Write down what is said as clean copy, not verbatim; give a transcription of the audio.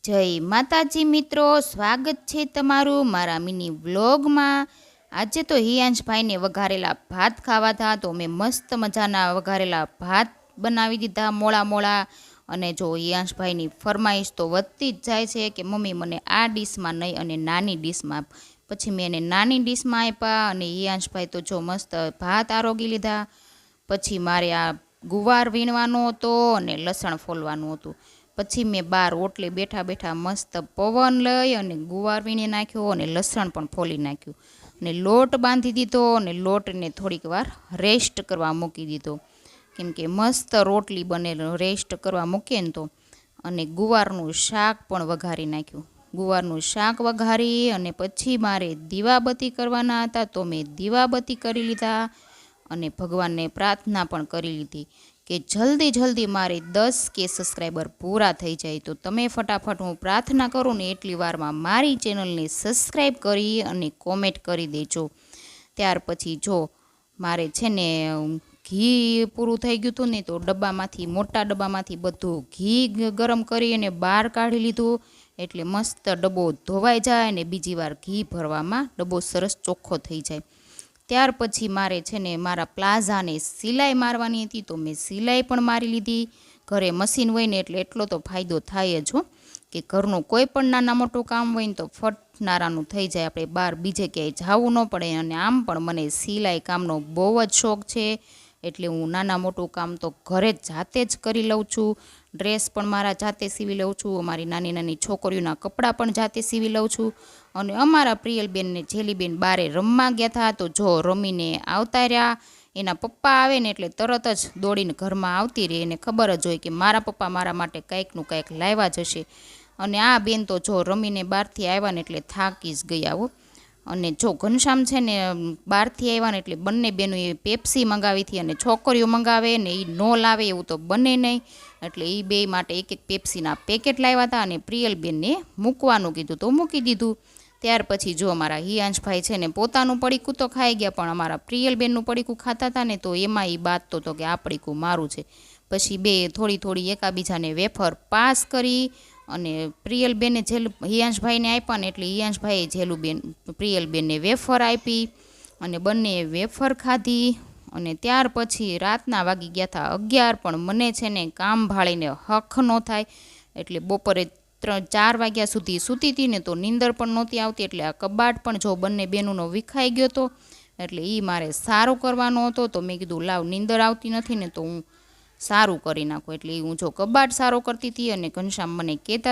જય માતાજી મિત્રો, સ્વાગત છે તમારું મારા મિની વ્લોગમાં। આજે તો હિયાંશભાઈને વઘારેલા ભાત ખાવા હતા, તો મેં મસ્ત મજાના વઘારેલા ભાત બનાવી દીધા મોળા મોળા। અને જો હિયાંશભાઈની ફરમાઈશ તો વધતી જ જાય છે કે મમ્મી મને આ ડીશમાં નહીં અને નાની ડીશમાં। પછી મેં એને નાની ડીશમાં આપ્યા અને હિયાંશભાઈ તો જો મસ્ત ભાત આરોગી લીધા। પછી મારે આ ગુવાર વીણવાનો હતો અને લસણ ફોલવાનું હતું। પછી મેં બાર ઓટલે બેઠા બેઠા મસ્ત પવન લઈ અને ગુવાર વીણી નાખ્યો અને લસણ પણ ફોલી નાખ્યું અને લોટ બાંધી દીધો અને લોટને થોડીક વાર રેસ્ટ કરવા મૂકી દીધો, કેમ કે મસ્ત રોટલી બને રેસ્ટ કરવા મૂકીએ ને તો। અને ગુવારનું શાક પણ વઘારી નાખ્યું। ગુવારનું શાક વઘારી અને પછી મારે દીવાબત્તી કરવાના હતા, તો મેં દીવાબત્તી કરી લીધા અને ભગવાનને પ્રાર્થના પણ કરી લીધી કે જલ્દી જલ્દી મારે 10K સબસ્ક્રાઈબર પૂરા થઈ જાય। તો તમે ફટાફટ હું પ્રાર્થના કરું ને એટલી વારમાં મારી ચેનલને સબસ્ક્રાઈબ કરી અને કોમેન્ટ કરી દેજો। ત્યાર પછી જો મારે છે ને ઘી પૂરું થઈ ગયું હતું ને, તો ડબ્બામાંથી મોટા ડબ્બામાંથી બધું ઘી ગરમ કરી અને બહાર કાઢી લીધું, એટલે મસ્ત ડબ્બો ધોવાઈ જાય અને બીજી વાર ઘી ભરવામાં ડબ્બો સરસ ચોખ્ખો થઈ જાય। ત્યાર પછી મારે છે ને મારા પ્લાઝાને સિલાઈ મારવાની હતી, તો મેં સિલાઈ પણ મારી લીધી। ઘરે મશીન હોય ને એટલે એટલો તો ફાયદો થાય જ હો, કે ઘરનું કોઈ પણ નાના મોટું કામ હોય ને તો ફટનારાનું થઈ જાય, આપણે બહાર બીજે ક્યાંય જવું ન પડે। અને આમ પણ મને સિલાઈ કામનો બહુ જ શોખ છે, એટલે હું નાના મોટું કામ તો ઘરે જાતે જ કરી લઉં છું। ડ્રેસ પણ મારા જાતે સીવી લઉં છું, અમારી નાની નાની છોકરીઓના કપડાં પણ જાતે સીવી લઉં છું। અને અમારા પ્રિયલબેન ને જેલીબેન બારે રમવા ગયા હતા, તો જો રમીને આવતા રહ્યા। એના પપ્પા આવે ને એટલે તરત જ દોડીને ઘરમાં આવતી રહે, એને ખબર જ હોય કે મારા પપ્પા મારા માટે કંઈકનું કંઈક લાવ્યા જ હશે। અને આ બેન તો જો રમીને બહારથી આવ્યા ને એટલે થાકી જ ગયા હો। અને જો ઘનશ્યામ છે ને બહારથી આવ્યા ને એટલે બંને બેનોએ પેપ્સી મંગાવી હતી, અને છોકરીઓ મંગાવે ને એ નો લાવે એવું તો બને નહીં, એટલે એ બે માટે એક એક પેપ્સીના પેકેટ લાવ્યા હતા અને પ્રિયલબેનને મૂકવાનું કીધું તો મૂકી દીધું। ત્યાર પછી જો અમારા હિયાંશભાઈ છે ને પોતાનું પડીકું તો ખાઈ ગયા, પણ અમારા પ્રિયલબેનનું પડીકું ખાતા હતા ને, તો એમાં એ બાત તો કે આ પડીકું મારું છે। પછી બે થોડી થોડી એકાબીજાને વેફર પાસ કરી અને પ્રિયલબેને હિયાંશભાઈને આપ્યા ને એટલે હિયાંશભાઈએ જેલુબેન પ્રિયલબેનને વેફર આપી અને બંને વેફર ખાધી। અને ત્યાર પછી રાતના વાગી ગયા હતા 11, પણ મને છે ને કામ ભાળીને હક ન થાય, એટલે બપોરે 3-4 વાગ્યા સુધી સૂતી હતી ને તો નીંદર પણ નહોતી આવતી, એટલે આ કબાટ પણ જો બંને બહેનોનો વિખાઈ ગયો હતો, એટલે એ મારે સારું કરવાનો હતો। તો મેં કીધું લાવ નીંદર આવતી નથી ને તો હું સારું કરી નાખું, એટલે હું જો કબાટ સારો કરતી હતી અને ઘનશ્યામ મને કહેતા